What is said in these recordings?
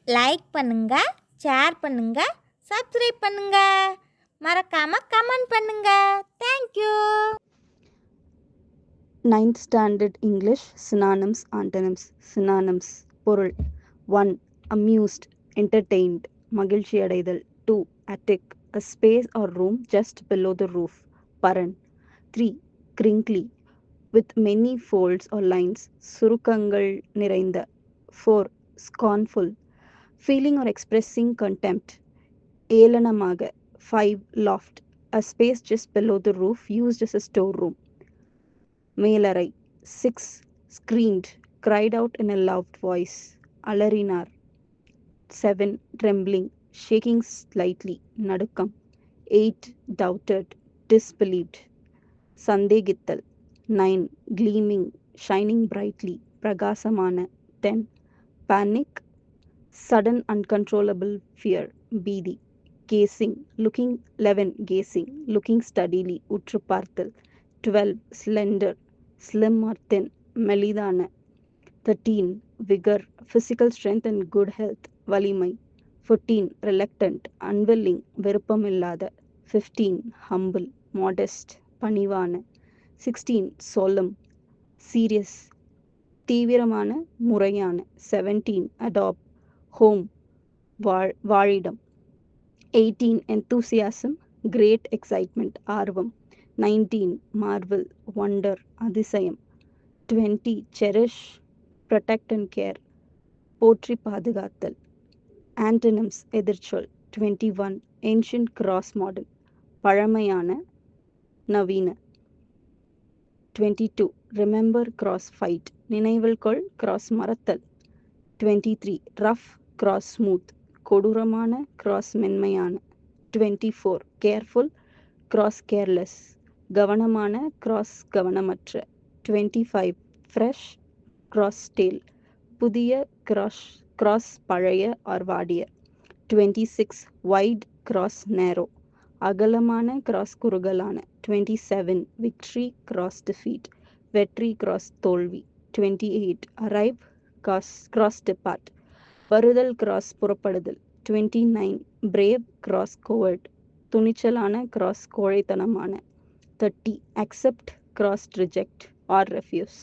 Like பண்ணுங்க, share பண்ணுங்க, subscribe பண்ணுங்க. மறக்காம கமெண்ட் பண்ணுங்க. Thank you. 9th Standard English Synonyms Antonyms Synonyms பொருள் 1. Amused entertained மகிழ்ச்சி அடைதல் 2. Attic a space or room just below the roof பரன் 3. Crinkly with many folds or lines சுருக்கங்கள் நிறைந்த 4. Scornful feeling or expressing contempt ஏளனமாக 5. Loft a space just below the roof used as a storeroom மேலறை 6. Screamed cried out in a loud voice அலறினார் 7. Trembling shaking slightly நடுக்கம் 8. Doubted disbelieved சந்தேகித்தல் 9. Gleaming shining brightly பிரகாசமான 10. Panic sudden uncontrollable fear பீதி gazing looking 11. Gazing looking steadily உற்று பார்த்தல் 12. Slender slim or thin மெலிதான 13. Vigor physical strength and good health வலிமை 14. Reluctant unwilling விருப்பமில்லாத 15. Humble modest பணிவான 16. Solemn serious தீவிரமான முறையான 17. Adopt home வாழிடம் 18. Enthusiasm great excitement ஆர்வம் 19. Marvel wonder அதிசயம் 20. Cherish protect and care போற்றி பாதுகாத்தல் Antonyms எதிர்ச்சொல் 21. Ancient cross modern பழமையான நவீன 22. Remember cross fight நினைவில் கொள் cross மறத்தல் 23. Rough cross smooth கொடூரமான cross மென்மையான 24. Careful cross careless கவனமான cross கவனமற்ற 25. Fresh cross stale புதிய cross பழைய or வாடிய 26. Wide cross narrow அகலமான cross குறுகலான 27. Victory cross defeat வெற்றி cross தோல்வி 28. Arrive cross depart வருதல் cross புறப்படுதல் 29. Brave cross coward துணிச்சலான cross கோழைத்தனமான 30. Accept cross reject or refuse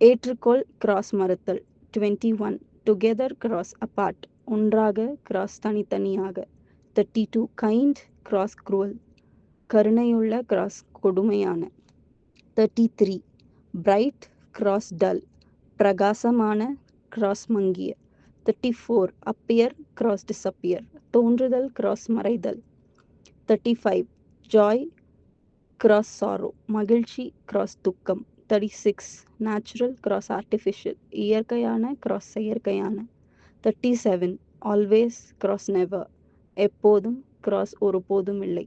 ஏற்றுக்கொள் cross மறுத்தல் 21. Together cross apart ஒன்றாக cross தனித்தனியாக 32. Kind cross cruel கருணையுள்ள cross கொடுமையான 33. Bright cross dull பிரகாசமான cross மங்கிய 34. Appear cross disappear தோன்றுதல் cross மறைதல் 35. Joy cross sorrow மகிழ்ச்சி cross துக்கம் 36. Natural cross artificial இயற்கையான cross செயற்கையான 37. Always cross never எப்போதும் cross ஒருபோதும் இல்லை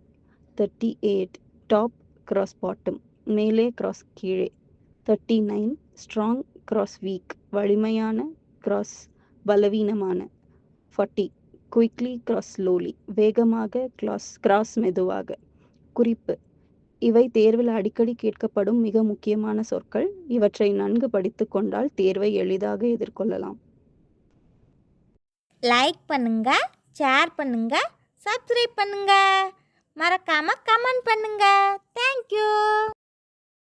38. Top cross bottom மேலே cross கீழே 39. Strong cross weak வலிமையான cross பலவீனமான 40. Quickly cross slowly வேகமாக cross மெதுவாக குறிப்பு இவை தேர்வில் அடிக்கடி கேட்கப்படும் மிக முக்கியமான சொற்கள். இவற்றை நன்கு படித்துக் கொண்டால் தேர்வை எளிதாக எதிர்கொள்ளலாம். லைக் பண்ணுங்க, ஷேர் பண்ணுங்க, சப்ஸ்கிரைப் பண்ணுங்க. மறக்காம கமெண்ட் பண்ணுங்க. தேங்க்யூ.